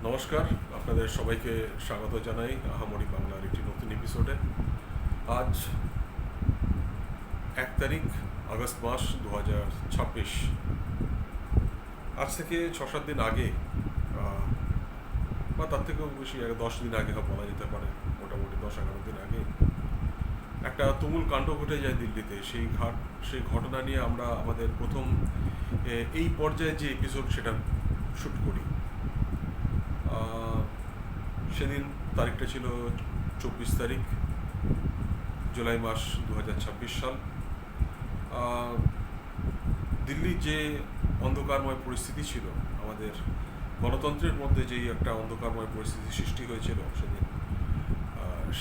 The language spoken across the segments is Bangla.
নমস্কার, আপনাদের সবাইকে স্বাগত জানাই আহামরি বাংলার একটি নতুন এপিসোডে। আজ 1 তারিখ আগস্ট মাস 2026। আজ থেকে 6-7 দিন আগে বা তার থেকেও বেশি 10 দিন আগে বলা যেতে পারে, মোটামুটি 10-11 দিন আগে একটা তুমুল কাণ্ড ঘটে যায় দিল্লিতে। সেই ঘটনা নিয়ে আমরা আমাদের প্রথম এই পর্যায়ে যে এপিসোড সেটা শ্যুট করি। সেদিন তারিখটা ছিল 24 তারিখ জুলাই মাস 2026 সাল। দিল্লির যে অন্ধকারময় পরিস্থিতি ছিল, আমাদের গণতন্ত্রের মধ্যে যেই একটা অন্ধকারময় পরিস্থিতি সৃষ্টি হয়েছিল সেদিন,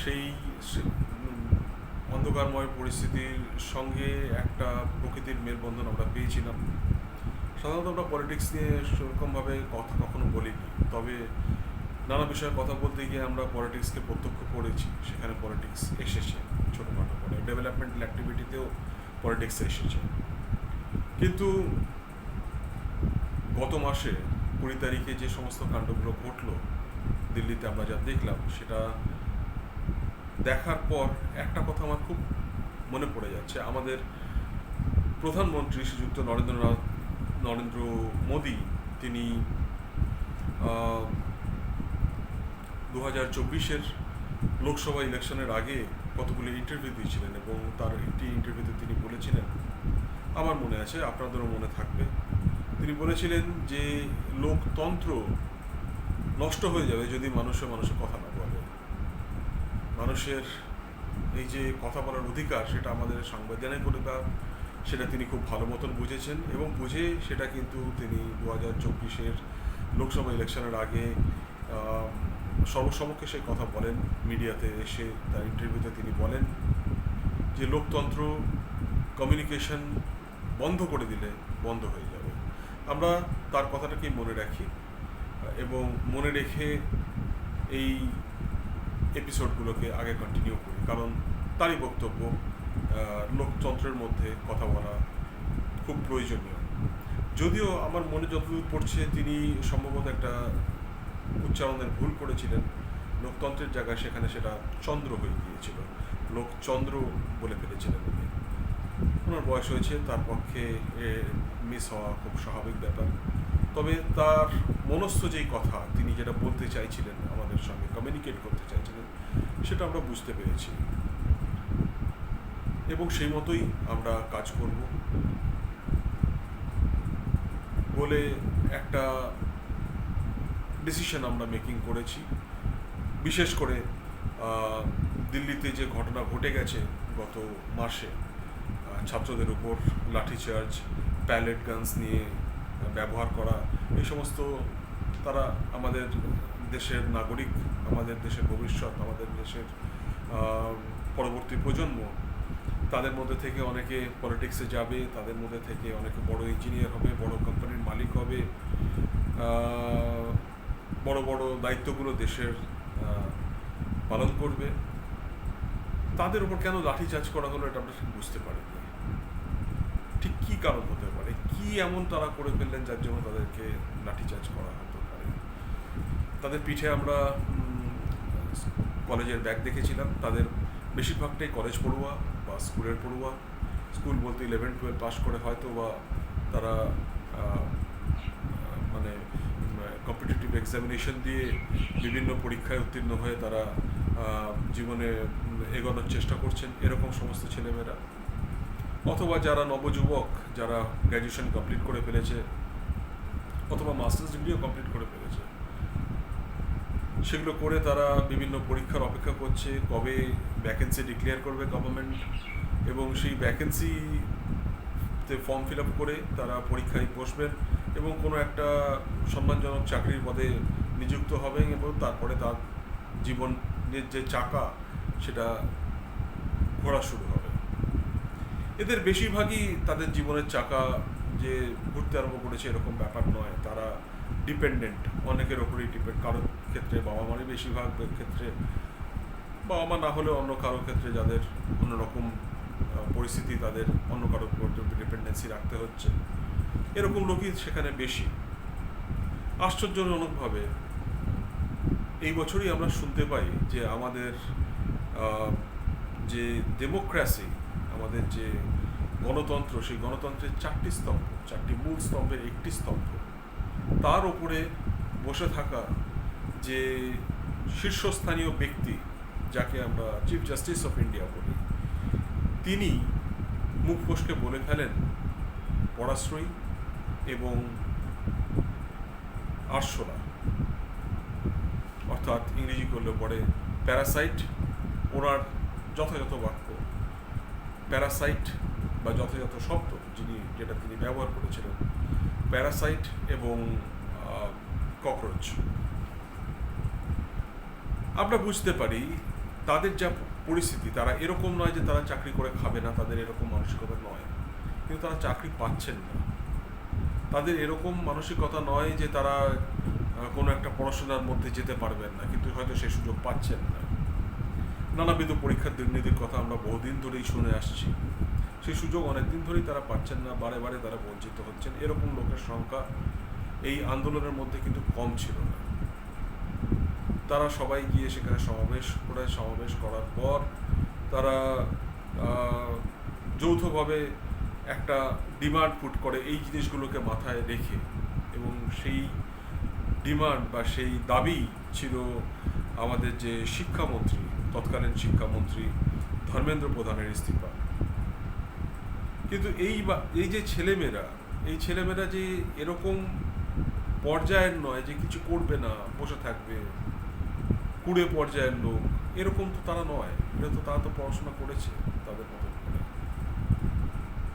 সেই অন্ধকারময় পরিস্থিতির সঙ্গে একটা প্রকৃতির মেলবন্ধন আমরা পেয়েছিলাম। সাধারণত আমরা পলিটিক্স নিয়ে সেরকমভাবে কথা কখনো বলিনি, তবে নানা বিষয়ে কথা বলতে গিয়ে আমরা পলিটিক্সকে প্রত্যক্ষ করেছি। সেখানে পলিটিক্স এসেছে, ছোটোখাটো করে ডেভেলপমেন্টাল অ্যাক্টিভিটিতেও পলিটিক্স এসেছে। কিন্তু গত মাসে 20 তারিখে যে সমস্ত কাণ্ডগুলো ঘটলো দিল্লিতে, আমরা যা দেখলাম সেটা দেখার পর একটা কথা আমার খুব মনে পড়ে যাচ্ছে। আমাদের প্রধানমন্ত্রী শ্রীযুক্ত নরেন্দ্র মোদী, তিনি 2024-এর লোকসভা ইলেকশনের আগে কতগুলো ইন্টারভিউ দিয়েছিলেন, এবং তার একটি ইন্টারভিউতে তিনি বলেছিলেন, আমার মনে আছে, আপনাদেরও মনে থাকবে, তিনি বলেছিলেন যে লোকতন্ত্র নষ্ট হয়ে যাবে যদি মানুষে কথা না বলে। মানুষের এই যে কথা বলার অধিকার, সেটা আমাদের সাংবিধানিক অধিকার, সেটা তিনি খুব ভালো মতন বুঝেছেন, এবং বুঝে সেটা কিন্তু তিনি 2024-এর লোকসভা ইলেকশনের আগে সর্বসমক্ষে সেই কথা বলেন। মিডিয়াতে এসে তার ইন্টারভিউতে তিনি বলেন যে লোকতন্ত্র, কমিউনিকেশন বন্ধ করে দিলে বন্ধ হয়ে যাবে। আমরা তার কথাটাকেই মনে রাখি এবং মনে রেখে এই এপিসোডগুলোকে আগে কন্টিনিউ করি, কারণ তারই বক্তব্য লোকতন্ত্রের মধ্যে কথা বলা খুব প্রয়োজনীয়। যদিও আমার মনে যতদূর পড়ছে, তিনি সম্ভবত একটা উচ্চারণের ভুল করেছিলেন। লোকতন্ত্রের জায়গায় সেখানে সেটা চন্দ্র হয়ে গিয়েছিল, লোকচন্দ্র বলে ফেলেছিলেন উনি। ওনার বয়স হয়েছে, তার পক্ষে মিস হওয়া খুব স্বাভাবিক ব্যাপার। তবে তার মনস্থ যেই কথা, তিনি যেটা বলতে চাইছিলেন, আমাদের সঙ্গে কমিউনিকেট করতে চাইছিলেন, সেটা আমরা বুঝতে পেরেছি, এবং সেই মতোই আমরা কাজ করব বলে একটা ডিসিশন আমরা মেকিং করেছি। বিশেষ করে দিল্লিতে যে ঘটনা ঘটে গেছে গত মাসে, ছাত্রদের উপর লাঠিচার্জ, প্যালেট গানস নিয়ে ব্যবহার করা, এই সমস্ত, তারা আমাদের দেশের নাগরিক, আমাদের দেশের ভবিষ্যৎ, আমাদের দেশের পরবর্তী প্রজন্ম। তাদের মধ্যে থেকে অনেকে পলিটিক্সে যাবে, তাদের মধ্যে থেকে অনেকে বড় ইঞ্জিনিয়ার হবে, বড় কোম্পানির মালিক হবে, বড় বড় দায়িত্বগুলো দেশের পালন করবে। তাদের উপর কেন লাঠিচার্জ করা হলো, এটা আমরা ঠিক বুঝতে পারিনি। ঠিক কী কারণ হতে পারে, কি এমন তারা করে ফেললেন যার জন্য তাদেরকে লাঠিচার্জ করা হতে পারে। তাদের পিঠে আমরা কলেজের ব্যাগ দেখেছিলাম, তাদের বেশিরভাগটাই কলেজ পড়ুয়া বা স্কুলের পড়ুয়া। স্কুল বলতে 11-12 পাস করে হয়তো বা তারা মানে কম্পিটিটিভ এক্সামিনেশন দিয়ে বিভিন্ন পরীক্ষায় উত্তীর্ণ হয়ে তারা জীবনে এগোনোর চেষ্টা করছেন, এরকম সমস্ত ছেলেমেয়েরা। অথবা যারা নবযুবক, যারা গ্র্যাজুয়েশন কমপ্লিট করে ফেলেছে অথবা মাস্টার্স ডিগ্রিও কমপ্লিট করে ফেলেছে, সেগুলো করে তারা বিভিন্ন পরীক্ষার অপেক্ষা করছে কবে ভ্যাকেন্সি ডিক্লেয়ার করবে গভর্নমেন্ট, এবং সেই ভ্যাকেন্সিতে ফর্ম ফিল আপ করে তারা পরীক্ষায় বসবেন এবং কোনো একটা সম্মানজনক চাকরির পদে নিযুক্ত হবেন, এবং তারপরে তার জীবনের যে চাকা, সেটা ঘোরা শুরু হবে। এদের বেশিরভাগই তাদের জীবনের চাকা যে ঘুরতে আরম্ভ করেছে এরকম ব্যাপার নয়, তারা ডিপেন্ডেন্ট, অনেকের ওপরেই ডিপেন্ড। কারোর ক্ষেত্রে বাবা মারই, বেশিরভাগ ক্ষেত্রে বাবা মা না হলে অন্য কারোর ক্ষেত্রে যাদের অন্যরকম পরিস্থিতি, তাদের অন্য কারোর উপর ডিপেন্ডেন্সি রাখতে হচ্ছে, এরকম লোকই সেখানে বেশি। আশ্চর্যজনকভাবে এই বছরই আমরা শুনতে পাই যে আমাদের যে ডেমোক্রেসি, আমাদের যে গণতন্ত্র, সেই গণতন্ত্রের চারটি মূল স্তম্ভের একটি স্তম্ভ, তার ওপরে বসে থাকা যে শীর্ষস্থানীয় ব্যক্তি, যাকে আমরা চিফ জাস্টিস অফ ইন্ডিয়া বলি, তিনি মুখ ফসকে বলে ফেলেন পরাশ্রয়ী এবং আরশোলা, অর্থাৎ ইংরেজি করলে পরে প্যারাসাইট। ওনার যথাযথ বাক্য প্যারাসাইট বা যথাযথ শব্দ যেটা তিনি ব্যবহার করেছিলেন, প্যারাসাইট এবং ককরোচ। আমরা বুঝতে পারি তাদের যা পরিস্থিতি, তারা এরকম নয় যে তারা চাকরি করে খাবে না, তাদের এরকম মানসিকতা নয়, কিন্তু তারা চাকরি পাচ্ছেন না। তাদের এরকম মানসিকতা নয় যে তারা কোনো একটা পড়াশোনার মধ্যে যেতে পারবেন না, কিন্তু হয়তো সেই সুযোগ পাচ্ছেন না। নানাবিধ পরীক্ষার দুর্নীতির কথা আমরা বহুদিন ধরেই শুনে আসছি, সেই সুযোগ অনেকদিন ধরেই তারা পাচ্ছেন না, বারে বারে তারা বঞ্চিত হচ্ছেন। এরকম লোকের সংখ্যা এই আন্দোলনের মধ্যে কিন্তু কম ছিল না। তারা সবাই গিয়ে সেখানে সমাবেশ করার পর তারা যৌথভাবে একটা ডিমান্ড পুট করে এই জিনিসগুলোকে মাথায় রেখে, এবং সেই ডিমান্ড বা সেই দাবি ছিল আমাদের যে শিক্ষামন্ত্রী, তৎকালীন শিক্ষামন্ত্রী ধর্মেন্দ্র প্রধানের ইস্তিফা। কিন্তু এই যে ছেলেমেয়েরা যে এরকম পর্যায়ের নয় যে কিছু করবে না, বসে থাকবে, কুড়ে পর্যায়ের লোক, এরকম তো তারা নয়। তারা তো পড়াশোনা করেছে তাদের মতো করে।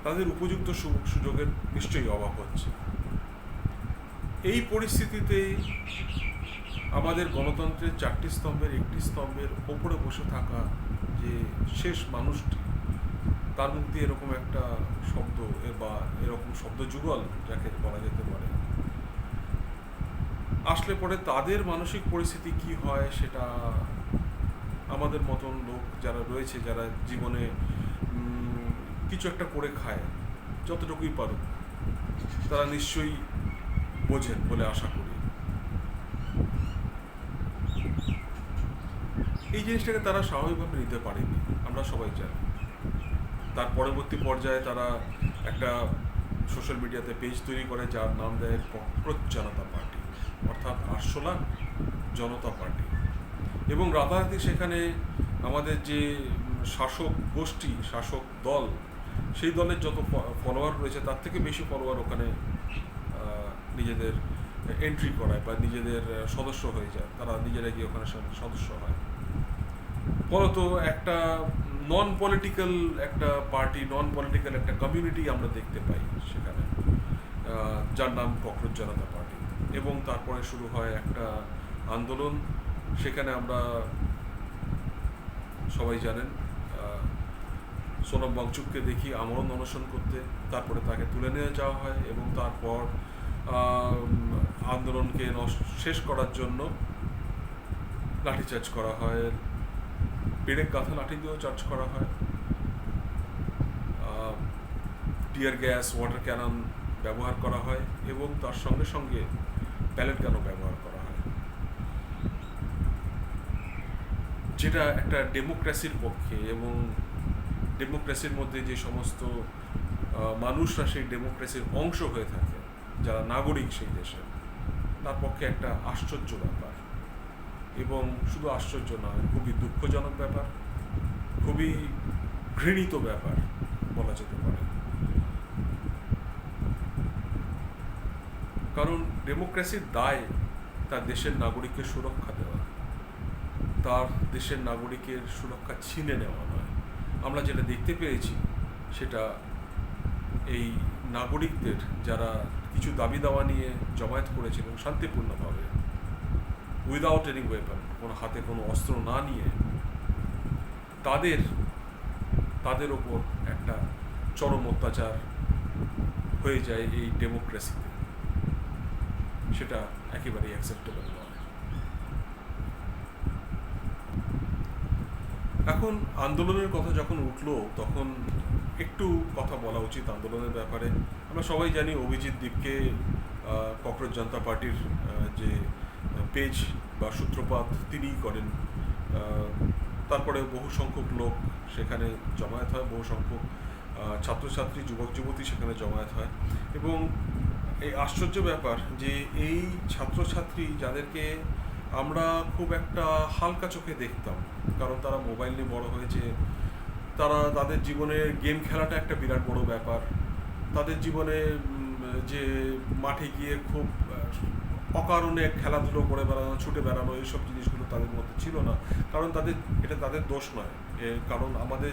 তাদের উপযুক্ত সুযোগের নিশ্চয়ই অভাব হচ্ছে। এই পরিস্থিতিতে আমাদের গণতন্ত্রের চারটি স্তম্ভের একটি স্তম্ভের ওপরে বসে থাকা যে শেষ মানুষটি, তার মুখ দিয়ে এরকম একটা শব্দ বা এরকম শব্দ যুগল যাকে বলা যেতে পারে আসলে পরে তাদের মানসিক পরিস্থিতি কি হয় সেটা আমাদের মতন লোক যারা রয়েছে, যারা জীবনে কিছু একটা করে খায়, যতটুকুই পারুক, তারা নিশ্চয়ই বোঝেন বলে আশা করি। এই জিনিসটাকে তারা স্বাভাবিকভাবে নিতে পারেনি, আমরা সবাই জানি। তার পরবর্তী পর্যায়ে তারা একটা সোশ্যাল মিডিয়াতে পেজ তৈরি করে, যার নাম দেয় ককরোচ জনতা পার্টি, অর্থাৎ আরশোলা জনতা পার্টি। এবং রাতারাতি সেখানে আমাদের যে শাসক গোষ্ঠী, শাসক দল, সেই দলের যত ফলোয়ার রয়েছে তার থেকে বেশি ফলোয়ার ওখানে নিজেদের এন্ট্রি করায় বা নিজেদের সদস্য হয়ে যায়। তারা নিজেরা গিয়ে ওখানে সদস্য হয়। ফলত একটা নন পলিটিক্যাল একটা পার্টি, নন পলিটিক্যাল একটা কমিউনিটি আমরা দেখতে পাই সেখানে, যার নাম ককরোচ জনতা পার্টি। এবং তারপরে শুরু হয় একটা আন্দোলন। সেখানে আমরা সবাই জানেন সোনম ওয়াংচুককে দেখি আমরণ অনশন করতে, তারপরে তাকে তুলে নিয়ে যাওয়া হয় এবং তারপর আন্দোলনকে শেষ করার জন্য লাঠিচার্জ করা হয়, পেরেক গাঁথা লাঠি দিয়েও চার্জ করা হয়, টিয়ার গ্যাস, ওয়াটার ক্যানন ব্যবহার করা হয় এবং তার সঙ্গে সঙ্গে প্যালেট গানও ব্যবহার করা হয়, যেটা একটা ডেমোক্রেসির পক্ষে এবং ডেমোক্রেসির মধ্যে যে সমস্ত মানুষরা সেই ডেমোক্রেসির অংশ হয়ে থাকে, যারা নাগরিক সেই দেশের, তার পক্ষে একটা আশ্চর্য ব্যাপার। এবং শুধু আশ্চর্য নয়, খুবই দুঃখজনক ব্যাপার, খুবই ঘৃণিত ব্যাপার বলা যেতে পারে। কারণ ডেমোক্রেসির দায় তার দেশের নাগরিককে সুরক্ষা দেওয়া, তার দেশের নাগরিকের সুরক্ষা ছিনে নেওয়া নয়। আমরা যেটা দেখতে পেয়েছি সেটা এই নাগরিকদের যারা কিছু দাবি দাওয়া নিয়ে জমায়েত করেছিলেন শান্তিপূর্ণভাবে, উইদাউট এনি ওয়েপন, কোনো হাতে কোনো অস্ত্র না নিয়ে, তাদের ওপর একটা চরম অত্যাচার হয়ে যায় এই ডেমোক্রেসিতে। সেটা একেবারেই অ্যাকসেপ্টেবল নয়। এখন আন্দোলনের কথা যখন উঠলো তখন একটু কথা বলা উচিত আন্দোলনের ব্যাপারে। আমরা সবাই জানি অভিজিৎ দীপকে ককরোচ জনতা পার্টির যে পেজ বা সূত্রপাত তিনিই করেন। তারপরে বহু সংখ্যক লোক সেখানে জমায়েত হয়, বহু সংখ্যক ছাত্রছাত্রী, যুবক যুবতী সেখানে জমায়েত হয়। এবং এই আশ্চর্য ব্যাপার যে এই ছাত্রছাত্রী যাদেরকে আমরা খুব একটা হালকা চোখে দেখতাম, কারণ তারা মোবাইল নিয়ে বড় হয়েছে, তাদের জীবনে গেম খেলাটা একটা বিরাট বড় ব্যাপার, তাদের জীবনে যে মাঠে গিয়ে খুব অকারণে খেলাধুলো করে বেড়ানো, ছুটে বেড়ানো, এইসব জিনিসগুলো তাদের মধ্যে ছিল না। কারণ এটা তাদের দোষ নয়, কারণ আমাদের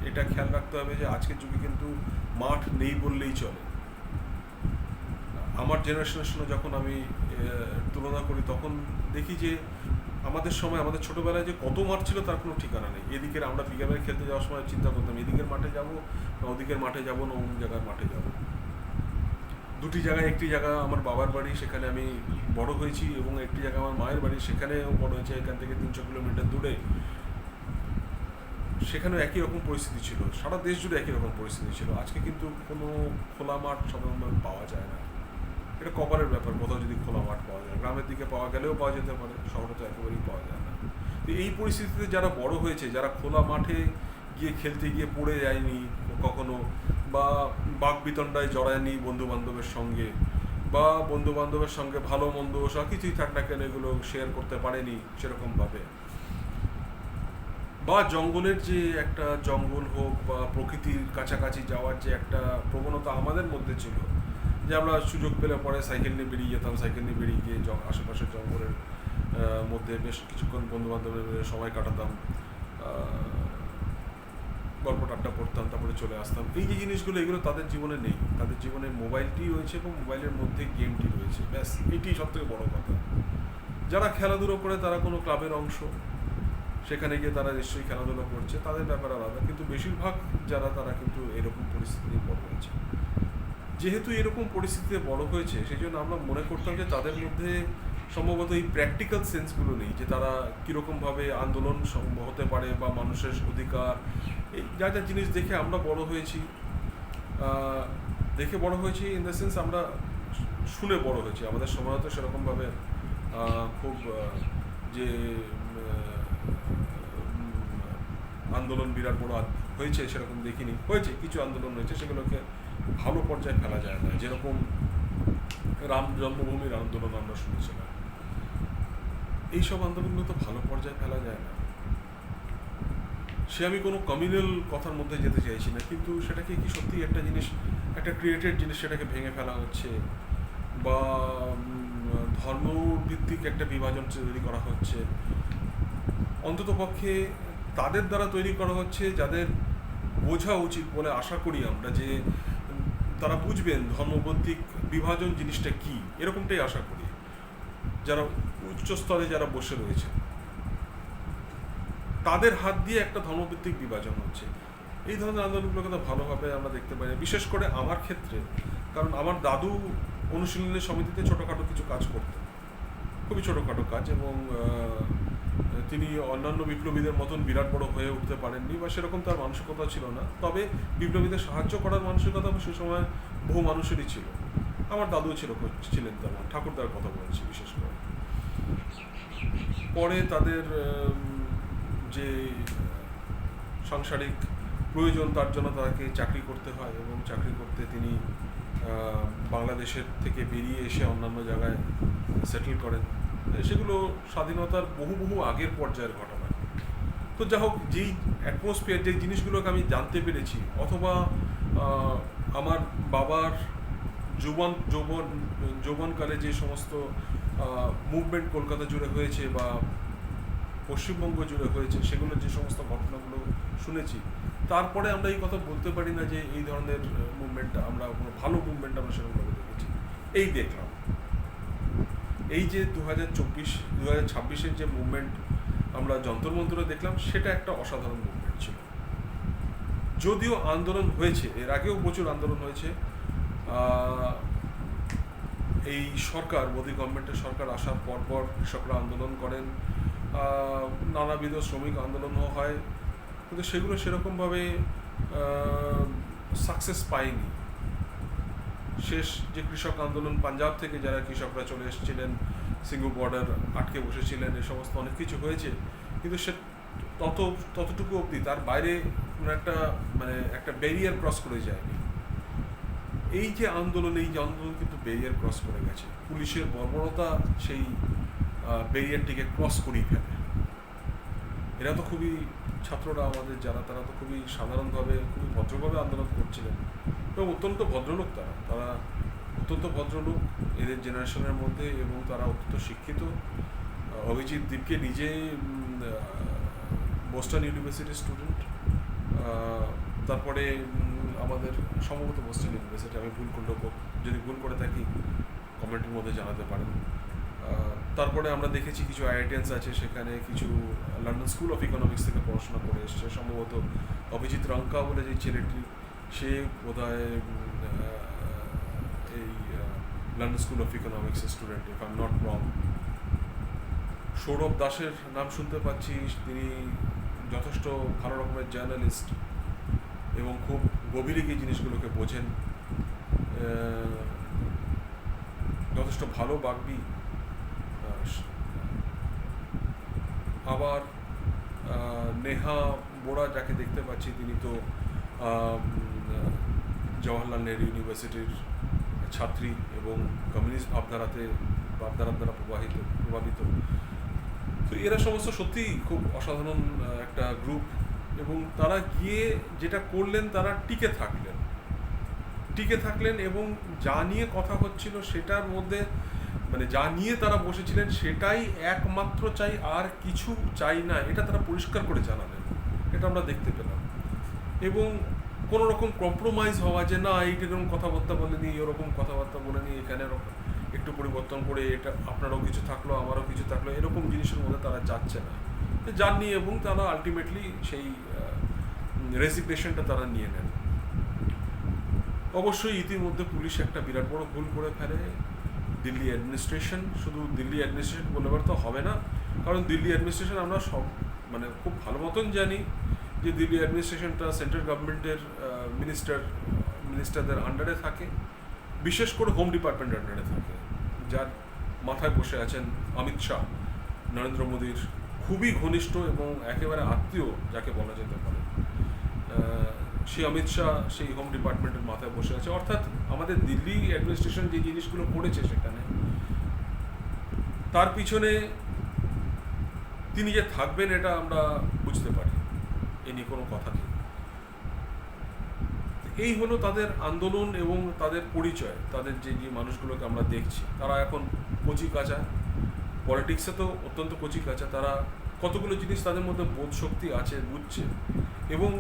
এটা খেয়াল রাখতে হবে যে আজকের যুগে কিন্তু মাঠ নেই বললেই চলে। আমার জেনারেশনের সঙ্গে যখন আমি তুলনা করি তখন দেখি যে আমাদের সময়, আমাদের ছোটোবেলায় যে কত মাঠ ছিল তার কোনো ঠিকানা নেই। এদিকের আমরা বিকেলে খেলতে যাওয়ার সময় চিন্তা করতাম এদিকের মাঠে যাব না ওদিকের মাঠে যাব না অমুক জায়গার মাঠে যাব। দুটি জায়গায়, একটি জায়গা আমার বাবার বাড়ি, সেখানে আমি বড় হয়েছি, এবং একটি জায়গা আমার মায়ের বাড়ি, সেখানেও বড় হয়েছে, এখান থেকে 300 কিলোমিটার দূরে। সেখানেও একই রকম পরিস্থিতি ছিল, সারা দেশ জুড়ে একই রকম পরিস্থিতি ছিল। আজকে কিন্তু কোনো খোলা মাঠ সাধারণভাবে পাওয়া যায় না। এটা কপালের ব্যাপার, কোথাও যদি খোলা মাঠ পাওয়া যায়, গ্রামের দিকে পাওয়া গেলেও পাওয়া যেতে পারে, শহরে তো একেবারেই পাওয়া যায় না। তো এই পরিস্থিতিতে যারা বড় হয়েছে, যারা খোলা মাঠে গিয়ে খেলতে গিয়ে পড়ে যায়নি কখনো, বা বাকবিতণ্ডায় জড়ায়নি বন্ধু বান্ধবের সঙ্গে, বা বন্ধু বান্ধবের সঙ্গে ভালো মন্দ সব কিছুই থাক না কেন এগুলো শেয়ার করতে পারেনি সেরকমভাবে, বা জঙ্গলের যে একটা, জঙ্গল হোক বা প্রকৃতির কাছাকাছি যাওয়ার যে একটা প্রবণতা আমাদের মধ্যে ছিল, যে আমরা সুযোগ পেলে পরে সাইকেল নিয়ে বেরিয়ে যেতাম, সাইকেল নিয়ে বেরিয়ে গিয়ে আশেপাশের জঙ্গলের মধ্যে বেশ কিছুক্ষণ বন্ধু বান্ধবের সময় কাটাতাম, গল্প টাট্টা করতাম, তারপরে চলে আসতাম। এই যে জিনিসগুলো, এগুলো তাদের জীবনে নেই। তাদের জীবনে মোবাইলটি রয়েছে এবং মোবাইলের মধ্যে গেমটি রয়েছে, ব্যাস এটি সবথেকে বড় কথা। যারা খেলাধুলো করে তারা কোনো ক্লাবের অংশ, সেখানে গিয়ে তারা নিশ্চয়ই খেলাধুলো করছে, তাদের ব্যাপার আলাদা। কিন্তু বেশিরভাগ যারা, তারা কিন্তু এরকম পরিস্থিতি বড় হয়েছে। যেহেতু এরকম পরিস্থিতিতে বড় হয়েছে, সেই জন্য আমরা মনে করতাম যে তাদের মধ্যে সম্ভবত এই প্র্যাকটিক্যাল সেন্সগুলো নেই, যে তারা কীরকমভাবে আন্দোলন হতে পারে বা মানুষের অধিকার, এই যা যা জিনিস দেখে আমরা বড় হয়েছি, ইন দ্য সেন্স আমরা শুনে বড় হয়েছি। আমাদের সময় তো সেরকমভাবে খুব যে আন্দোলন বিরাট বড় হয়েছে সেরকম দেখিনি। হয়েছে, কিছু আন্দোলন হয়েছে, সেগুলোকে ভালো পর্যায়ে ফেলা যায় না। যেরকম রাম জন্মভূমির আন্দোলন আমরা শুনেছিলাম, এইসব আন্দোলনগুলো তো ভালো পর্যায়ে ফেলা যায় না। সে আমি কোনো কমিউনাল কথার মধ্যে যেতে চাইছি না, কিন্তু সেটাকে কি সত্যি একটা জিনিস, একটা ক্রিয়েটেড জিনিস, সেটাকে ভেঙে ফেলা হচ্ছে, বা ধর্মভিত্তিক একটা বিভাজন তৈরি করা হচ্ছে। অন্তত পক্ষে তাদের দ্বারা তৈরি করা হচ্ছে যাদের বোঝা উচিত বলে আশা করি আমরা, যে তারা বুঝবেন ধর্মভিত্তিক বিভাজন জিনিসটা কি, এরকমটাই আশা করি। যারা উচ্চস্তরে যারা বসে রয়েছে, তাদের হাত দিয়ে একটা ধর্মভিত্তিক বিভাজন হচ্ছে। এই ধরনের আন্দোলনগুলোকে তো ভালোভাবে আমরা দেখতে পাই, বিশেষ করে আমার ক্ষেত্রে, কারণ আমার দাদু অনুশীলনী সমিতিতে ছোটোখাটো কিছু কাজ করতেন, খুবই ছোটোখাটো কাজ, এবং তিনি অন্যান্য বিপ্লবীদের মতন বিরাট বড় হয়ে উঠতে পারেননি, বা সেরকম তার মানসিকতা ছিল না। তবে বিপ্লবীদের সাহায্য করার মানসিকতা সে সময় বহু মানুষেরই ছিল। আমার দাদুও ছিলেন তেমন, ঠাকুরদার কথা বলছি বিশেষ করে। পরে তাদের যে সাংসারিক প্রয়োজন, তার জন্য তাকে চাকরি করতে হয়, এবং চাকরি করতে তিনি বাংলাদেশের থেকে বেরিয়ে এসে অন্যান্য জায়গায় সেটেল করেন। সেগুলো স্বাধীনতার বহু আগের পর্যায়ের ঘটনা। তো যা হোক, যেই অ্যাটমসফিয়ার, যে জিনিসগুলোকে আমি জানতে পেরেছি, অথবা আমার বাবার যৌবনকালে যে সমস্ত মুভমেন্ট কলকাতা জুড়ে হয়েছে বা পশ্চিমবঙ্গ জুড়ে হয়েছে, সেগুলোর যে সমস্ত ঘটনাগুলো শুনেছি, তারপরে আমরা এই কথা বলতে পারি না যে এই ধরনের মুভমেন্ট, আমরা কোনো ভালো মুভমেন্ট আমরা সেরকমভাবে দেখেছি। এই দেখলাম, এই যে 2026-এর যে মুভমেন্ট আমরা যন্তর মন্তরে দেখলাম, সেটা একটা অসাধারণ মুভমেন্ট ছিল। যদিও আন্দোলন হয়েছে, এর আগেও প্রচুর আন্দোলন হয়েছে। এই সরকার, মোদী গভর্নমেন্টের সরকার আসার পর কৃষকরা আন্দোলন করেন, নানাবিধ শ্রমিক আন্দোলনও হয়, কিন্তু সেগুলো সেরকমভাবে সাকসেস পায়নি। শেষ যে কৃষক আন্দোলন, পাঞ্জাব থেকে যারা কৃষকরা চলে এসেছিলেন, সিঙ্গু বর্ডার আটকে বসেছিলেন, এ সমস্ত অনেক কিছু হয়েছে, কিন্তু সে ততটুকু অবধি, তার বাইরে কোনো একটা ব্যারিয়ার ক্রস করে যায়নি। এই যে আন্দোলন কিন্তু ব্যারিয়ার ক্রস করে গেছে। পুলিশের বর্বরতা সেই ব্যারিয়ারটিকে ক্রস করেই ফেলে। এরা তো খুবই, ছাত্ররা আমাদের যারা, তারা তো খুবই সাধারণভাবে, খুবই ভদ্রভাবে আন্দোলন করছিলেন এবং অত্যন্ত ভদ্রলোক, তারা অত্যন্ত ভদ্রলোক এদের জেনারেশনের মধ্যে, এবং তারা অত্যন্ত শিক্ষিত। অভিজিৎ দীপকে নিজে বোস্টন ইউনিভার্সিটির স্টুডেন্ট, তারপরে আমাদের সম্ভবত বোস্টন ইউনিভার্সিটি, আমি যদি ভুল করে থাকি কমেন্টের মধ্যে জানাতে পারেন। তারপরে আমরা দেখেছি কিছু আইআইটিয়ানস আছে সেখানে, কিছু লন্ডন স্কুল অফ ইকোনমিক্স থেকে পড়াশোনা করে এসছে। সম্ভবত অভিজিৎ রঙ্কা বলে যে ছেলেটি, সে বোধহয় এই লন্ডন স্কুল অফ ইকোনমিক্সের student, if I am not wrong. Sourav দাসের নাম শুনতে পাচ্ছি, তিনি যথেষ্ট ভালো রকমের জার্নালিস্ট এবং খুব গভীরে গিয়ে জিনিসগুলোকে বোঝেন, যথেষ্ট ভালো বাগ্মী। আবার নেহা বোরা যাকে দেখতে পাচ্ছি, তিনি তো জওহরলাল নেহরু ইউনিভার্সিটির ছাত্রী এবং কমিউনিস্ট ভাবধারার দ্বারা প্রভাবিত। তো এরা সমস্ত সত্যিই খুব অসাধারণ একটা গ্রুপ, এবং তারা গিয়ে যেটা করলেন, তারা টিকে থাকলেন এবং যা নিয়ে কথা হচ্ছিল সেটার মধ্যে, যা নিয়ে তারা বসেছিলেন সেটাই একমাত্র চাই, আর কিছু চাই না, এটা তারা পরিষ্কার করে জানালেন। এটা আমরা দেখতে পেলাম। এবং কোনো রকম কম্প্রোমাইজ হওয়া যে না এইরকম কথাবার্তা বলেনি, এরকম কথাবার্তা বলেনি, এখানে একটু পরিবর্তন করে এটা আপনারও কিছু থাকলো আমারও কিছু থাকলো, এরকম জিনিসের মধ্যে তারা যাচ্ছে না, যাননি। এবং তারা আলটিমেটলি সেই রেজিগনেশনটা তারা নিয়ে নেন। অবশ্যই ইতিমধ্যে পুলিশ একটা বিরাট বড় ভুল করে ফেলে। দিল্লি অ্যাডমিনিস্ট্রেশন, শুধু দিল্লি অ্যাডমিনিস্ট্রেশন বলবার তো হবে না, কারণ দিল্লি অ্যাডমিনিস্ট্রেশন আমরা সব খুব ভালো মতন জানি যে দিল্লি অ্যাডমিনিস্ট্রেশনটা সেন্ট্রাল গভর্নমেন্টের মিনিস্টারদের আন্ডারে থাকে, বিশেষ করে হোম ডিপার্টমেন্টের আন্ডারে থাকে, যার মাথায় বসে আছেন অমিত শাহ, নরেন্দ্র মোদীর খুবই ঘনিষ্ঠ এবং একেবারে আত্মীয় যাকে বলা যেতে পারে। সেই অমিত শাহ সেই হোম ডিপার্টমেন্টের মাথায় বসে আছে। অর্থাৎ আমাদের দিল্লি অ্যাডমিনিস্ট্রেশন যে জিনিসগুলো করেছে সেখানে, তার পিছনে তিনি যে থাকবেন এটা আমরা বুঝতে পারি, এ নিয়ে কোনো কথা নেই। এই হলো তাদের আন্দোলন এবং তাদের পরিচয়। তাদের যে মানুষগুলোকে আমরা দেখছি, তারা এখন কচি কাঁচা, পলিটিক্সে তো অত্যন্ত কচি কাঁচা। তারা কতগুলো জিনিস তাদের মধ্যে বোধ শক্তি আছে, বুঝছে, এবং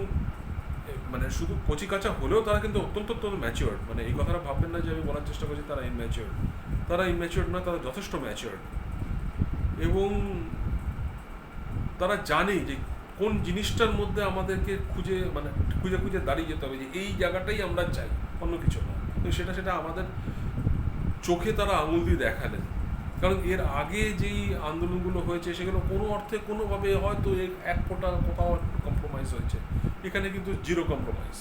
শুধু কচি কাঁচা হলেও তারা কিন্তু অত্যন্ত ম্যাচিওর্ড। এই কথাটা ভাববেন না যে আমি বলার চেষ্টা করছি তারা ইনম্যাচিওর্ড না, তারা যথেষ্ট ম্যাচিওর্ড। এবং তারা জানে যে কোন জিনিসটার মধ্যে আমাদেরকে খুঁজে দাঁড়িয়ে যেতে হবে, যে এই জায়গাটাই আমরা চাই, অন্য কিছু না। তো সেটা আমাদের চোখে তারা আঙুল দিয়ে দেখালেন। কারণ এর আগে যেই আন্দোলনগুলো হয়েছে সেগুলো কোনো অর্থে কোনোভাবে হয়তো এক ফোঁটা কোথাও কম্প্রোমাইজ হয়েছে, এখানে কিন্তু জিরো কম্প্রোমাইজ।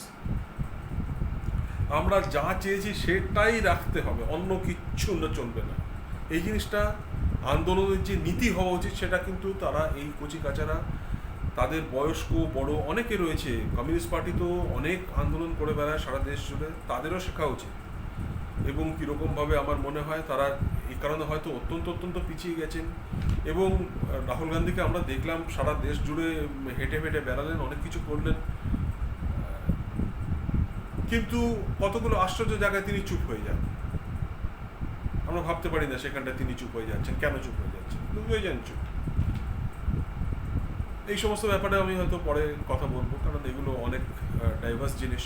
আমরা যা চেয়েছি সেটাই রাখতে হবে, অন্য কিচ্ছু চলবে না। এই জিনিসটা আন্দোলনের যে নীতি হওয়া উচিত সেটা কিন্তু তারা, এই কচি কাচারা, তাদের বয়স্ক বড় অনেকে রয়েছে, কমিউনিস্ট পার্টি তো অনেক আন্দোলন করে বেড়ায় সারা দেশ জুড়ে, তাদেরও শেখা উচিত। এবং কীরকমভাবে আমার মনে হয় তারা এই কারণে হয়তো অত্যন্ত পিছিয়ে গেছেন। এবং রাহুল গান্ধীকে আমরা দেখলাম সারা দেশ জুড়ে হেঁটে বেড়ালেন, অনেক কিছু করলেন, কিন্তু কতগুলো আশ্চর্য জায়গায় তিনি চুপ হয়ে যান। আমরা ভাবতে পারি না সেখানটায় তিনি চুপ হয়ে যাচ্ছেন, কেন চুপ হয়ে যাচ্ছেন, হয়ে যান চুপ। এই সমস্ত ব্যাপারে আমি হয়তো পরে কথা বলবো, কারণ এগুলো অনেক ডাইভার্স জিনিস,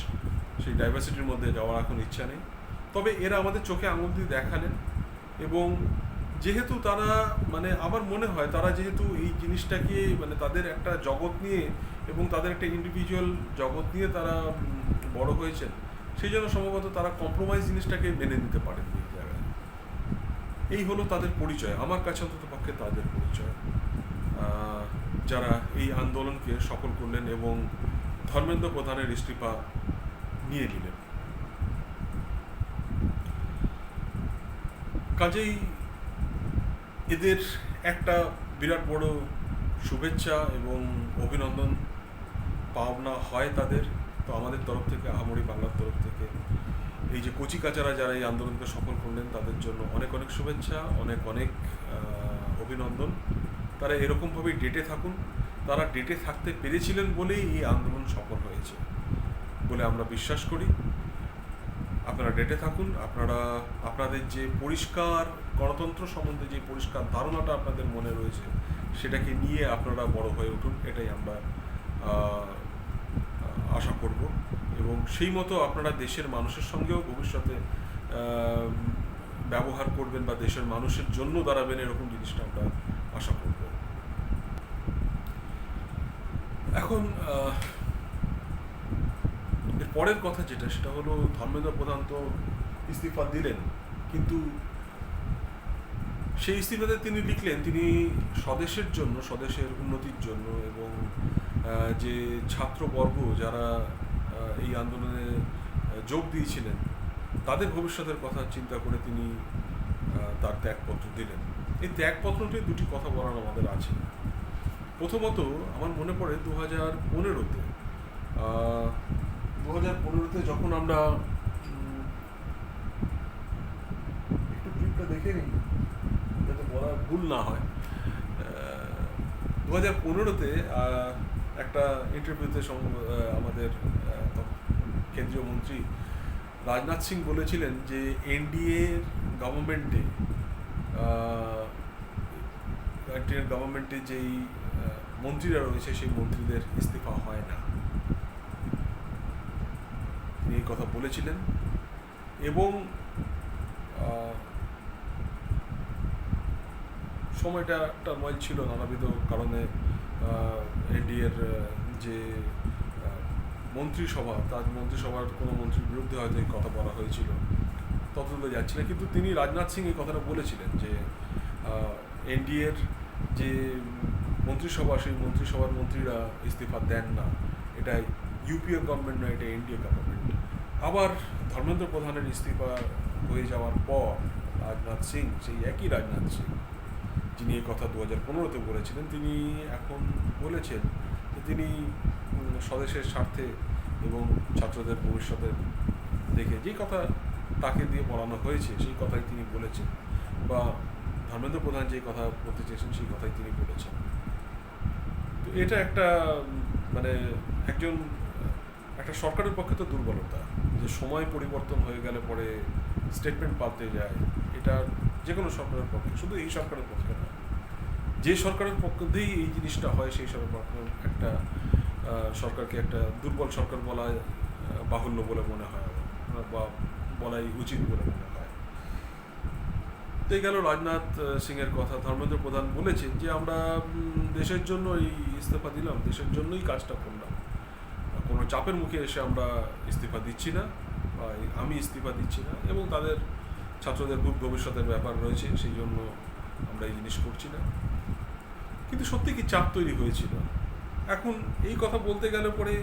সেই ডাইভার্সিটির মধ্যে যাওয়ার এখন ইচ্ছা নেই। তবে এরা আমাদের চোখে আঙুল দিয়ে দেখালেন। এবং যেহেতু তারা আমার মনে হয় তারা যেহেতু এই জিনিসটাকে তাদের একটা জগৎ নিয়ে এবং তাদের একটা ইন্ডিভিজুয়াল জগৎ নিয়ে তারা বড় হয়েছেন, সেই জন্য সম্ভবত তারা কম্প্রোমাইজ জিনিসটাকে মেনে নিতে পারেন এই জায়গায়। এই হলো তাদের পরিচয়, আমার কাছে অন্তত পক্ষে তাদের পরিচয়, যারা এই আন্দোলনকে সফল করলেন এবং ধর্মেন্দ্র প্রধানের ইস্তিফা নিয়ে নিলেন। কাজেই এদের একটা বিরাট বড় শুভেচ্ছা এবং অভিনন্দন পাওনা হয় তাদের। তো আমাদের তরফ থেকে, আহামরি বাংলার তরফ থেকে, এই যে কচিকাচারা যারা এই আন্দোলনকে সফল করলেন তাদের জন্য অনেক অনেক শুভেচ্ছা, অনেক অনেক অভিনন্দন। তারা এরকমভাবেই ডেটে থাকুন। তারা ডেটে থাকতে পেরেছিলেন বলেই এই আন্দোলন সফল হয়েছে বলে আমরা বিশ্বাস করি। আপনারা ডেটে থাকুন। আপনারা আপনাদের যে পরিষ্কার গণতন্ত্র সম্বন্ধে যে পরিষ্কার ধারণাটা আপনাদের মনে রয়েছে সেটাকে নিয়ে আপনারা বড় হয়ে উঠুন, এটাই আমরা আশা করব। এবং সেই মতো আপনারা দেশের মানুষের সঙ্গেও ভবিষ্যতে ব্যবহার করবেন বা দেশের মানুষের জন্য দাঁড়াবেন, এরকম জিনিসটা আমরা আশা করব। এখন এর পরের কথা যেটা, সেটা হলো ধর্মেন্দ্র প্রধান তো ইস্তিফা দিলেন, কিন্তু সেই ইস্তিফাতে তিনি লিখলেন তিনি স্বদেশের জন্য, স্বদেশের উন্নতির জন্য এবং যে ছাত্রবর্গ যারা এই আন্দোলনে যোগ দিয়েছিলেন তাদের ভবিষ্যতের কথা চিন্তা করে তিনি তার ত্যাগপত্র দিলেন। এই ত্যাগপত্রটি দুটি কথা বলার আমাদের আছে। প্রথমত আমার মনে পড়ে 2015-তে যখন আমরা একটু ক্লিপটা দেখে নিই যাতে বলা ভুল না হয়। 2015-তে একটা ইন্টারভিউতে আমাদের কেন্দ্রীয় মন্ত্রী রাজনাথ সিং বলেছিলেন যে এনডিএর গভর্নমেন্টে যেই মন্ত্রীরা রয়েছে সেই মন্ত্রীদের ইস্তিফা হয় না। তিনি এই কথা বলেছিলেন এবং সময়টা টার্ময়েল ছিল নানাবিধ কারণে। এনডিএর যে মন্ত্রিসভা, তার মন্ত্রিসভার কোনো মন্ত্রীর বিরুদ্ধে হয়তো এই কথা বলা হয়েছিল, ততদূরে যাচ্ছিল। কিন্তু তিনি রাজনাথ সিং এই কথাটা বলেছিলেন যে এনডিএর যে মন্ত্রিসভা, সেই মন্ত্রিসভার মন্ত্রীরা ইস্তিফা দেন না। এটা ইউপিএ গভর্নমেন্ট নয়, এটা এনডিএ গভর্নমেন্ট। আবার ধর্মেন্দ্র প্রধানের ইস্তিফা হয়ে যাওয়ার পর রাজনাথ সিং, সেই একই রাজনাথ সিং যিনি এই কথা 2015-তে বলেছিলেন, তিনি এখন বলেছেন যে তিনি স্বদেশের স্বার্থে এবং ছাত্রদের ভবিষ্যতের দেখে যেই কথা তাকে দিয়ে বলানো হয়েছে সেই কথাই তিনি বলেছেন, বা ধর্মেন্দ্র প্রধান যেই কথা বলতে চেয়েছেন সেই কথাই তিনি বলেছেন। তো এটা একটা মানে একটা সরকারের পক্ষে তো দুর্বলতা যে সময় পরিবর্তন হয়ে গেলে পরে স্টেটমেন্ট পাল্টে যায়। এটা যে কোনো সরকারের পক্ষে, শুধু এই সরকারের পক্ষে না, যে সরকারের পক্ষ দিয়েই এই জিনিসটা হয় সেই সরকার একটা সরকারকে একটা দুর্বল সরকার বলা বাহুল্য বলে মনে হয় বা বলাই উচিত বলে মনে হয়। তো এই গেল রাজনাথ সিংয়ের কথা। ধর্মেন্দ্র প্রধান বলেছেন যে আমরা দেশের জন্য এই ইস্তফা দিলাম, দেশের জন্যই কাজটা করলাম, কোনো চাপের মুখে এসে আমরা ইস্তিফা দিচ্ছি না, বা আমি ইস্তিফা দিচ্ছি না, এবং তাদের ছাত্রদের খুব ভবিষ্যতের ব্যাপার রয়েছে সেই জন্য আমরা এই জিনিস করছি না। কিন্তু সত্যি কি চাপ তৈরি হয়েছিল? এখন এই কথা বলতে গেলে পরে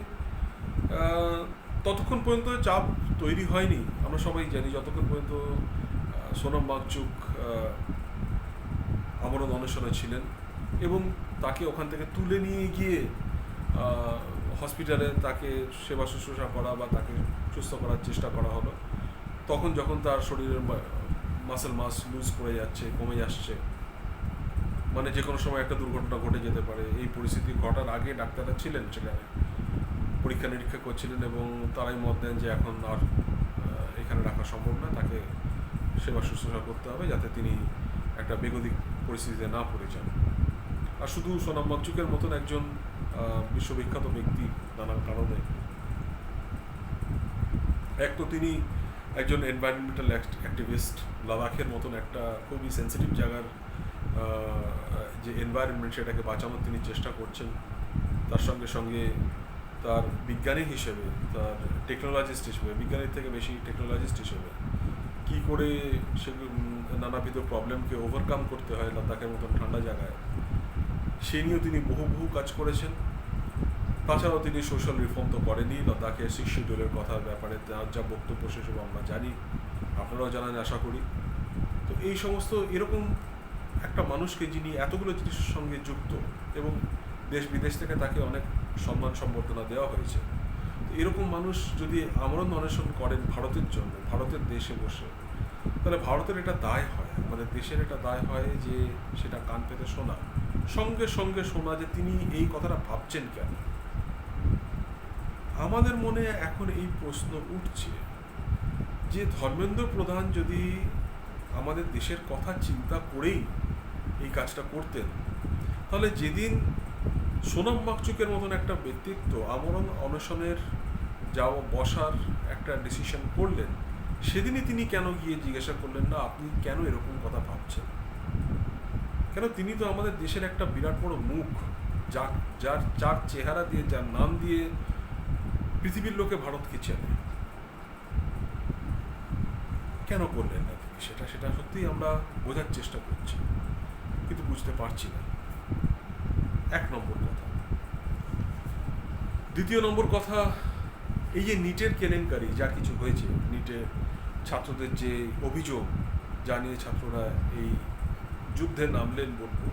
ততক্ষণ পর্যন্ত চাপ তৈরি হয়নি। আমরা সবাই জানি যতক্ষণ পর্যন্ত সোনাম ওয়াংচুক আমরণ অনশনে ছিলেন এবং তাকে ওখান থেকে তুলে নিয়ে গিয়ে হসপিটালে তাকে সেবা শুশ্রূষা করা বা তাকে সুস্থ করার চেষ্টা করা হলো, তখন যখন তার শরীরের মাসেল মাস লুজ করে যাচ্ছে, কমে যাচ্ছে, মানে যে কোনো সময় একটা দুর্ঘটনা ঘটে যেতে পারে, এই পরিস্থিতি ঘটার আগে ডাক্তাররা ছিলেন সেখানে, পরীক্ষা নিরীক্ষা করছিলেন এবং তারাই মত দেন যে এখন আর এখানে রাখা সম্ভব না, তাকে সেবা শুশ্রূষা করতে হবে যাতে তিনি একটা বেগতিক পরিস্থিতিতে না পড়ে যান। আর শুধু সোনাম ওয়াংচুকের মতন একজন বিশ্ববিখ্যাত ব্যক্তি নানান কারণে, এক তো তিনি একজন এনভায়রনমেন্টাল অ্যাক্টিভিস্ট, লাদাখের মতন একটা খুবই সেন্সিটিভ জায়গার যে এনভায়রনমেন্ট সেটাকে বাঁচানোর তিনি চেষ্টা করছেন, তার সঙ্গে সঙ্গে তার বিজ্ঞানী হিসেবে, তার টেকনোলজিস্ট হিসেবে, বিজ্ঞানীর থেকে বেশি টেকনোলজিস্ট হিসেবে কী করে সে নানাবিধ প্রবলেমকে ওভারকাম করতে হয় লাদাখের মতন ঠান্ডা জায়গায়, সে নিয়েও তিনি বহু কাজ করেছেন। তাছাড়াও তিনি সোশ্যাল রিফর্ম তো করেনি, লাদাখের 6 শিডিউলের কথার ব্যাপারে তার যা বক্তব্য সেসব আমরা জানি, আপনারাও জানেন আশা করি। তো এই সমস্ত এরকম একটা মানুষকে যিনি এতগুলো জিনিসের সঙ্গে যুক্ত এবং দেশ বিদেশ থেকে তাকে অনেক সম্মান সম্বর্ধনা দেওয়া হয়েছে, এরকম মানুষ যদি আমরণ অনশন করেন ভারতের জন্য, ভারতের দেশে বসে, তাহলে ভারতের এটা দায় হয়, আমাদের দেশের এটা দায় হয় যে সেটা কান পেতে শোনা, সঙ্গে সঙ্গে শোনা যে তিনি এই কথাটা ভাবছেন কেন। আমাদের মনে এখন এই প্রশ্ন উঠছে যে ধর্মেন্দ্র প্রধান যদি আমাদের দেশের কথা চিন্তা করেই এই কাজটা করতেন, তাহলে যেদিন সোনাম বাকচুকের মতন একটা ব্যক্তিত্ব আমরণ অনশনের যাও বসার একটা ডিসিশন করলেন, সেদিনই তিনি কেন গিয়ে জিজ্ঞাসা করলেন না আপনি কেন এরকম কথা ভাবছেন? কেন তিনি তো আমাদের দেশের একটা বিরাট বড় মুখ, যার চেহারা দিয়ে, যার নাম দিয়ে পৃথিবীর লোকে ভারতকে চেনে। কেন করলেন না তিনি সেটা সত্যিই আমরা বোঝার চেষ্টা করছি, কিন্তু বুঝতে পারছি না। এক নম্বর কথা। দ্বিতীয় নম্বর কথা, এই যে নিটের কেলেঙ্কারি যা কিছু হয়েছে, নিটের ছাত্রদের যে অভিযোগ, যা নিয়ে ছাত্ররা এই যুদ্ধে নামলেন বলবো,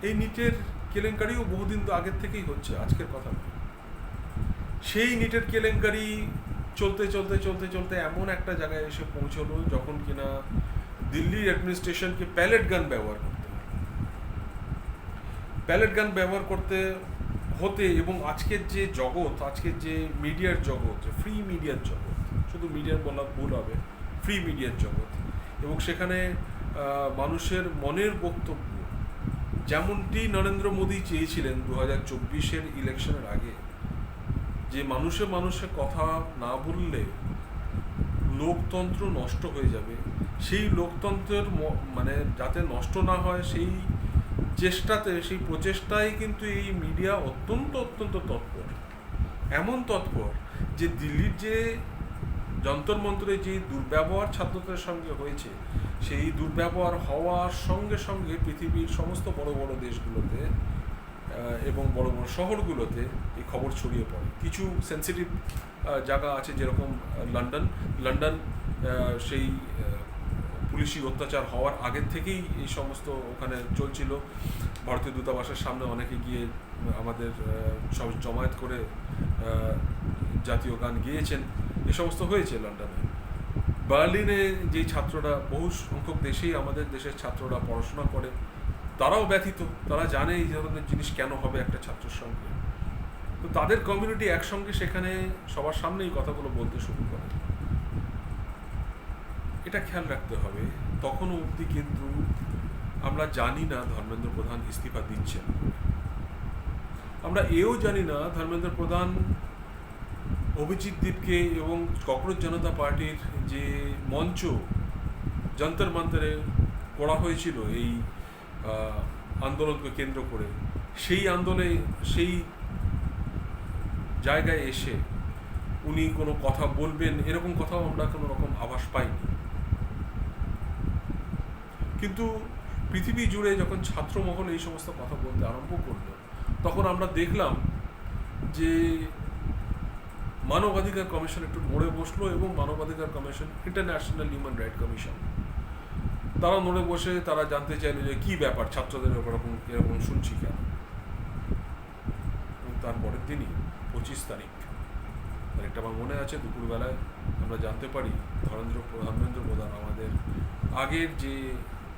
এই নিটের কেলেঙ্কারিও বহুদিন তো আগের থেকেই হচ্ছে, আজকের কথা নয়। সেই নিটের কেলেঙ্কারি চলতে চলতে চলতে চলতে এমন একটা জায়গায় এসে পৌঁছলো যখন কিনা দিল্লির অ্যাডমিনিস্ট্রেশনকে প্যালেট গান ব্যবহার করতে হলো। প্যালেট গান ব্যবহার করতে হতে এবং আজকের যে জগৎ, আজকের যে মিডিয়ার জগৎ, ফ্রি মিডিয়ার জগৎ, শুধু মিডিয়ার বলা ভুল হবে, ফ্রি মিডিয়ার জগৎ, এবং সেখানে মানুষের মনের বক্তব্য যেমনটি নরেন্দ্র মোদী চেয়েছিলেন 2024 ইলেকশনের আগে, যে মানুষে কথা না বললে লোকতন্ত্র নষ্ট হয়ে যাবে, সেই লোকতন্ত্রের মানে যাতে নষ্ট না হয় সেই সেই প্রচেষ্টায় কিন্তু এই মিডিয়া অত্যন্ত তৎপর। এমন তৎপর যে দিল্লির যে যন্তর মন্ত্রে যে দুর্ব্যবহার ছাত্রদের সঙ্গে হয়েছে, সেই দুর্ব্যবহার হওয়ার সঙ্গে সঙ্গে পৃথিবীর সমস্ত বড় বড় দেশগুলোতে এবং বড় বড় শহরগুলোতে এই খবর ছড়িয়ে পড়ে। কিছু সেন্সিটিভ জায়গা আছে, যেরকম লন্ডন সেই পুলিশি অত্যাচার হওয়ার আগের থেকেই এই সমস্ত ওখানে চলছিল। ভারতীয় দূতাবাসের সামনে অনেকে গিয়ে আমাদের সব জমায়েত করে জাতীয় গান গেয়েছেন, এ সমস্ত হয়েছে লন্ডনে। বার্লিনে যেই ছাত্ররা, বহু সংখ্যক দেশেই আমাদের দেশের ছাত্ররা পড়াশোনা করে, তারাও ব্যথিত, তারা জানে এই ধরনের জিনিস কেন হবে একটা ছাত্রের সঙ্গে। তো তাদের কমিউনিটি একসঙ্গে সেখানে সবার সামনেই কথাগুলো বলতে শুরু করে। এটা খেয়াল রাখতে হবে। তখনও অবধি কিন্তু আমরা জানি না ধর্মেন্দ্র প্রধান ইস্তফা দিচ্ছেন। আমরা এও জানি না ধর্মেন্দ্র প্রধান অভিজিৎ দীপকে এবং ককরোচ জনতা পার্টির যে মঞ্চ যন্তর মন্তরে করা হয়েছিল এই আন্দোলনকে কেন্দ্র করে, সেই আন্দোলনে সেই জায়গায় এসে উনি কোনো কথা বলবেন এরকম কথাও আমরা কোনো রকম আভাস পাইনি। কিন্তু পৃথিবী জুড়ে যখন ছাত্রমহল এই সমস্ত কথা বলতে আরম্ভ করলো, তখন আমরা দেখলাম যে মানবাধিকার কমিশন একটু নড়ে বসলো, এবং মানবাধিকার commission, international human right commission, তারা নড়ে বসে তারা জানতে চাইল যে কী ব্যাপার, ছাত্রদের এরকম শুনছি কেন। এবং তারপরের দিনই 25 তারিখ, তারিখটা আমার মনে আছে, দুপুরবেলায় আমরা জানতে পারি ধর্মেন্দ্র প্রধান, আমাদের আগের যে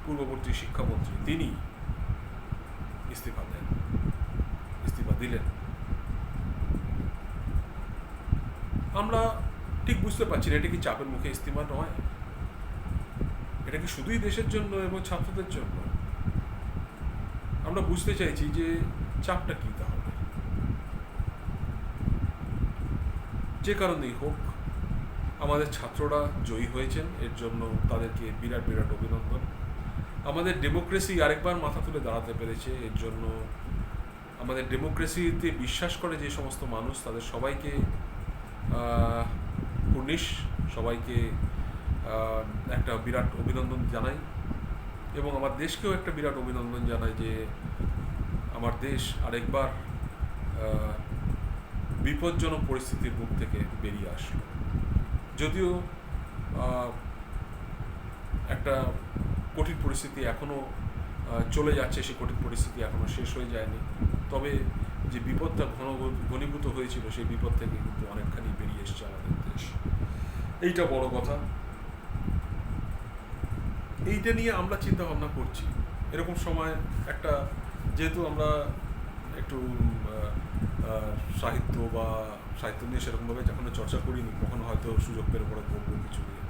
পূর্ববর্তী শিক্ষামন্ত্রী, তিনি ইস্তফা দিলেন। আমরা ঠিক বুঝতে পারছি না, এটা কি চাপের মুখে ইস্তফা নয়, এটা কি শুধুই দেশের জন্য এবং ছাত্রদের জন্য? আমরা বুঝতে চাইছি যে চাপটা কী তাহলে। যে কারণেই হোক, আমাদের ছাত্ররা জয়ী হয়েছেন, এর জন্য তাদেরকে বিরাট অভিনন্দন। আমাদের ডেমোক্রেসি আরেকবার মাথা তুলে দাঁড়াতে পেরেছে, এর জন্য আমাদের ডেমোক্রেসিতে বিশ্বাস করে যে সমস্ত মানুষ, তাদের সবাইকে সবাইকে একটা বিরাট অভিনন্দন জানাই, এবং আমার দেশকেও একটা বিরাট অভিনন্দন জানাই যে আমার দেশ আরেকবার বিপজ্জনক পরিস্থিতির মুখ থেকে বেরিয়ে আসলো। যদিও একটা কঠিন পরিস্থিতি এখনও চলে যাচ্ছে, সেই কঠিন পরিস্থিতি এখনও শেষ হয়ে যায়নি। তবে যে বিপদটা ঘনীভূত হয়েছিল সেই বিপদ থেকে কিন্তু অনেকখানি বেরিয়ে এসছে আমাদের দেশ, এইটা বড় কথা। এইটা নিয়ে আমরা চিন্তা ভাবনা করছি এরকম সময় একটা, যেহেতু আমরা একটু সাহিত্য নিয়ে সেরকমভাবে যখনও চর্চা করিনি, কখনো হয়তো সুযোগ পেলে পরে বলবো কিছু নিয়ে।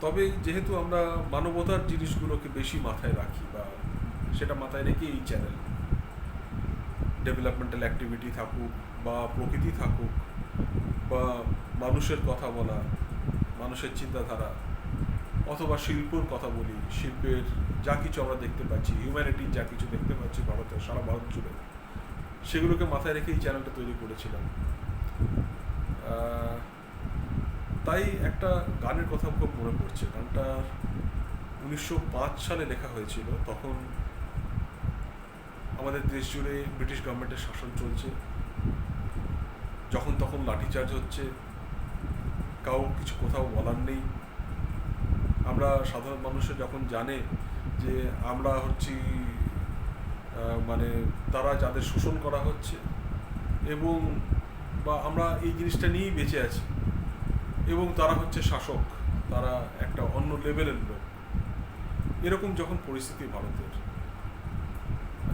তবে যেহেতু আমরা মানবতার জিনিসগুলোকে বেশি মাথায় রাখি, বা সেটা মাথায় রেখে এই চ্যানেল, ডেভেলপমেন্টাল অ্যাক্টিভিটি থাকুক বা প্রকৃতি থাকুক বা মানুষের কথা বলা, মানুষের চিন্তাধারা, অথবা শিল্পর কথা বলি, শিল্পের যা কিছু আমরা দেখতে পাচ্ছি, হিউম্যানিটির যা কিছু দেখতে পাচ্ছি ভারতের, সারা ভারত জুড়ে, সেগুলোকে মাথায় রেখে এই চ্যানেলটা তৈরি করেছিলাম। তাই একটা গানের কথা খুব মনে পড়ছে। গানটা 1905 সালে লেখা হয়েছিল। তখন আমাদের দেশ জুড়ে ব্রিটিশ গভর্নমেন্টের শাসন চলছে, যখন তখন লাঠিচার্জ হচ্ছে, কাউ কিছু কোথাও বলার নেই। আমরা সাধারণ মানুষের যখন জানে যে আমরা হচ্ছি মানে তারা যাদের শোষণ করা হচ্ছে, এবং বা আমরা এই জিনিসটা নিয়েই বেঁচে আছি, এবং তারা হচ্ছে শাসক, তারা একটা অন্য লেভেলের লোক, এরকম যখন পরিস্থিতি ভারতের,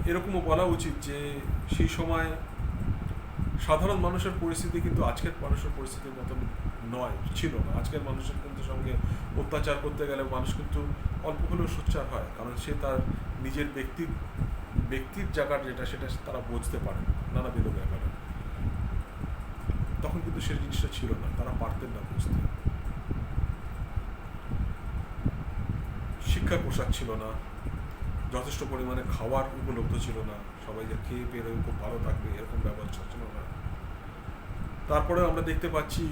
এরকমও বলা উচিত যে সেই সময় সাধারণ মানুষের পরিস্থিতি কিন্তু আজকের মানুষের পরিস্থিতির মতন ছিল না। আজকের মানুষের কিন্তু সঙ্গে অত্যাচার করতে গেলে মানুষ কিন্তু অল্প হলেও সোচ্চার হয়, কারণ সে তার নিজের ব্যক্তির জায়গার যেটা, সেটা তারা বুঝতে পারে নানাবিধ ব্যাপারে। তখন কিন্তু সেই জিনিসটা ছিল না, তারা পারতেন না বুঝতে। শিক্ষার প্রসার ছিল না, যথেষ্ট পরিমাণে খাওয়ার উপলব্ধ ছিল না, সবাই যে খেয়ে পেয়ে খুব ভালো থাকবে এরকম ব্যবস্থা ছিল না। তারপরে আমরা দেখতে পাচ্ছি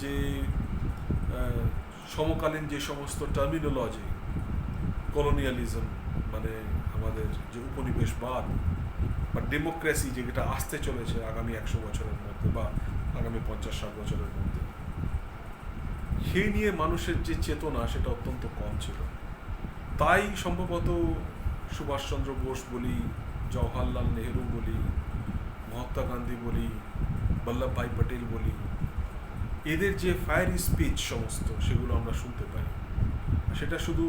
যে সমকালীন যে সমস্ত টার্মিনোলজি, কলোনিয়ালিজম, মানে আমাদের যে উপনিবেশবাদ বা ডেমোক্রেসি, যেটা আসতে চলেছে আগামী 100 বছরের মধ্যে বা আগামী 50-60 বছরের মধ্যে, সেই নিয়ে মানুষের যে চেতনা সেটা অত্যন্ত কম ছিল। তাই সম্ভবত সুভাষচন্দ্র বোস বলি, জওহরলাল নেহেরু বলি, মহাত্মা গান্ধী বলি, বল্লভভাই পটেল বলি, এদের যে ফায়ারি স্পিচ সমস্ত, সেগুলো আমরা শুনতে পাই। সেটা শুধু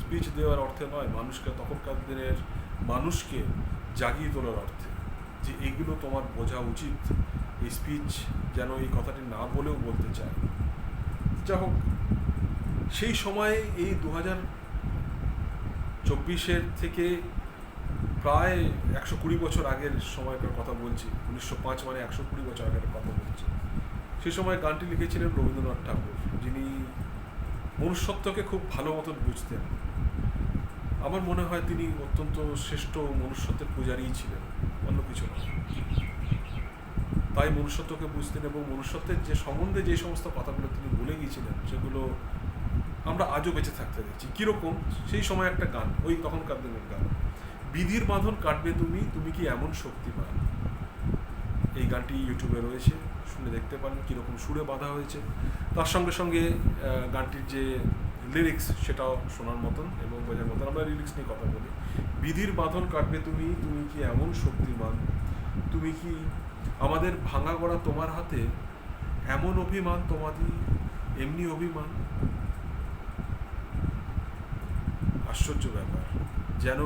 স্পিচ দেওয়ার অর্থে নয়, মানুষকে, তখনকার দিনের মানুষকে জাগিয়ে তোলার অর্থে, যে এগুলো তোমার বোঝা উচিত। এই স্পিচ যেন এই কথাটি না বলেও বলতে চায়। যা হোক, সেই সময়ে এই 2024 থেকে প্রায় 120 বছর আগের সময়কার কথা বলছি। 1905 মানে 120 বছর আগের কথা বলছি। সেই সময় গানটি লিখেছিলেন রবীন্দ্রনাথ ঠাকুর, যিনি মনুষ্যত্বকে খুব ভালো মতন বুঝতেন। আমার মনে হয় তিনি অত্যন্ত শ্রেষ্ঠ মনুষ্যত্বের পূজারীই ছিলেন, অন্য কিছু নয়। তাই মনুষ্যত্বকে বুঝতেন, এবং মনুষ্যত্বের যে সম্বন্ধে যে সমস্ত কথাগুলো তিনি বলে গিয়েছিলেন, সেগুলো আমরা আজও বেঁচে থাকতে দেখছি। কীরকম? সেই সময় একটা গান, ওই তখনকার দিনের গান, বিধির বাঁধন কাটবে তুমি, তুমি কি এমন শক্তিমান। এই গানটি ইউটিউবে রয়েছে, শুনে দেখতে পারেন কীরকম সুরে বাঁধা হয়েছে। তার সঙ্গে সঙ্গে গানটির যে লিরিক্স, সেটাও শোনার মতন এবং বোঝার মতন। আমরা লিরিক্স নিয়ে কথা বলি। বিধির বাঁধন কাটবে তুমি, তুমি কি এমন শক্তিমান, তুমি কি আমাদের ভাঙা গড়া তোমার হাতে, এমন অভিমান তোমাদের এমনি অভিমান। আশ্চর্য ব্যাপার, যেন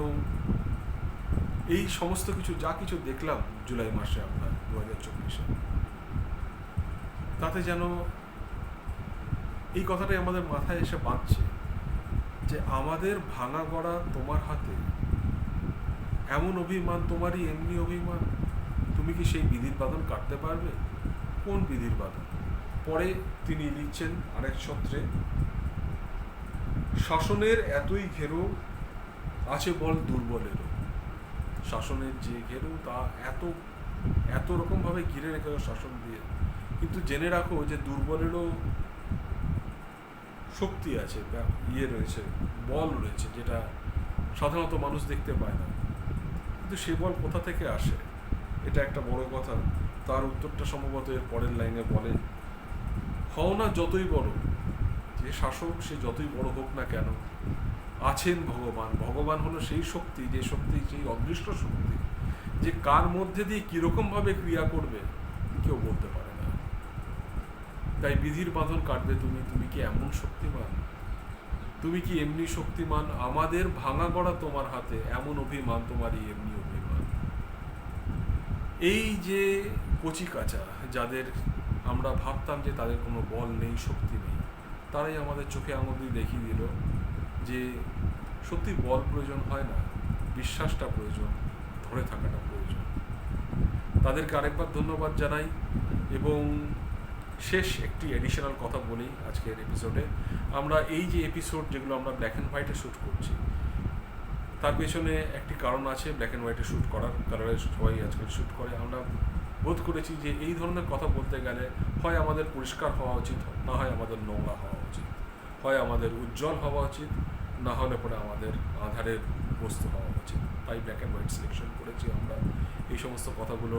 এই সমস্ত কিছু যা কিছু দেখলাম জুলাই মাসে আমরা 2024-এ, তাতে যেন এই কথাটাই আমাদের মাথায় এসে বাঁধছে যে আমাদের ভাঙা গড়া তোমার হাতে, এমন অভিমান তোমারই এমনি অভিমান। তুমি কি সেই বিধির বাঁধন কাটতে পারবে? কোন বিধির বাঁধন? পরে তিনি লিখছেন আরেক ছত্রে, শাসনের এতই ঘেরো আছে বল দুর্বলেরও। শাসনের যে ঘেরো, তা এত রকমভাবে ঘিরে রেখে শাসন দিয়ে, কিন্তু জেনে রাখো যে দুর্বলেরও শক্তি আছে, রয়েছে, বল রয়েছে, যেটা সাধারণত মানুষ দেখতে পায় না। কিন্তু সে বল কোথা থেকে আসে, এটা একটা বড় কথা। তার উত্তরটা সম্ভবত এর পরের লাইনে বলে, হও না যতই বড়, যে শাসক সে যতই বড় হোক না কেন, আছেন ভগবান। ভগবান হলো সেই শক্তি, যে শক্তি, সেই অদৃষ্ট শক্তি, যে কার মধ্যে দিয়ে কীরকমভাবে ক্রিয়া করবে কেউ বলতে পারে না। তাই বিধির বাঁধন কাটবে তুমি, তুমি কি এমন শক্তিমান? তুমি কি এমনি শক্তিমান? আমাদের ভাঙা গড়া তোমার হাতে, এমন অভিমান তোমারই এমনি অভিমান। এই যে কচি কাঁচা, যাদের আমরা ভাবতাম যে তাদের কোনো বল নেই, শক্তি নেই, তারাই আমাদের চোখে আঙুল দিয়ে দেখিয়ে দিল যে সত্যি বল প্রয়োজন হয় না, বিশ্বাসটা প্রয়োজন, ধরে থাকাটা প্রয়োজন। তাদেরকে আরেকবার ধন্যবাদ জানাই। এবং শেষ একটি এডিশনাল কথা বলি আজকের এপিসোডে। আমরা এই যে এপিসোড যেগুলো আমরা ব্ল্যাক অ্যান্ড হোয়াইটে শ্যুট করছি, তার পেছনে একটি কারণ আছে ব্ল্যাক অ্যান্ড হোয়াইটে শ্যুট করার। কালারে সবাই আজকাল শ্যুট করে। আমরা বোধ করেছি যে এই ধরনের কথা বলতে গেলে হয় আমাদের পরিষ্কার হওয়া উচিত, না হয় আমাদের নোংরা হওয়া উচিত, হয় আমাদের উজ্জ্বল হওয়া উচিত, না হলে পরে আমাদের আধারের বস্তু হওয়া উচিত। তাই ব্ল্যাক অ্যান্ড হোয়াইট সিলেকশন করেছি আমরা এই সমস্ত কথাগুলো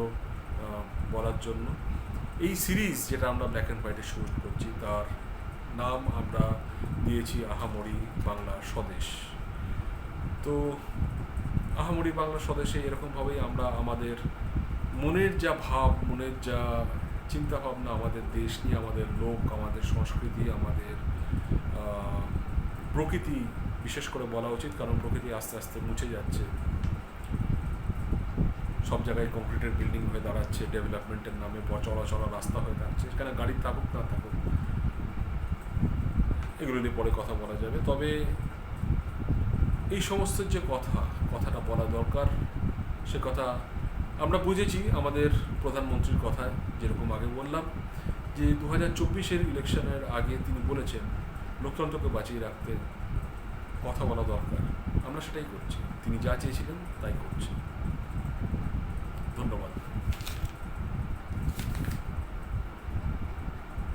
বলার জন্য। এই সিরিজ যেটা আমরা ব্ল্যাক অ্যান্ড হোয়াইটে শুট করছি, তার নাম আমরা দিয়েছি আহামরি বাংলা স্বদেশ। তো আহামরি বাংলা স্বদেশে এরকমভাবেই আমরা আমাদের মনের যা ভাব, মনের যা চিন্তা ভাবনা আমাদের দেশ নিয়ে, আমাদের লোক, আমাদের সংস্কৃতি, আমাদের প্রকৃতি বিশেষ করে বলা উচিত, কারণ প্রকৃতি আস্তে আস্তে মুছে যাচ্ছে। সব জায়গায় কংক্রিটের বিল্ডিং হয়ে দাঁড়াচ্ছে, ডেভেলপমেন্টের নামে চলাচলা রাস্তা হয়ে দাঁড়াচ্ছে। এখানে গাড়ি থাকুক না থাকুক, এগুলো নিয়ে পরে কথা বলা যাবে। তবে এই সমস্ত যে কথাটা বলা দরকার, সে কথা আমরা বুঝেছি আমাদের প্রধানমন্ত্রীর কথায়। যেরকম আগে বললাম যে 2024 ইলেকশনের আগে তিনি বলেছেন লোকতন্ত্রকে বাঁচিয়ে রাখতে কথা বলা দরকার। আমরা সেটাই করছি, তিনি যা চেয়েছিলেন তাই করছি।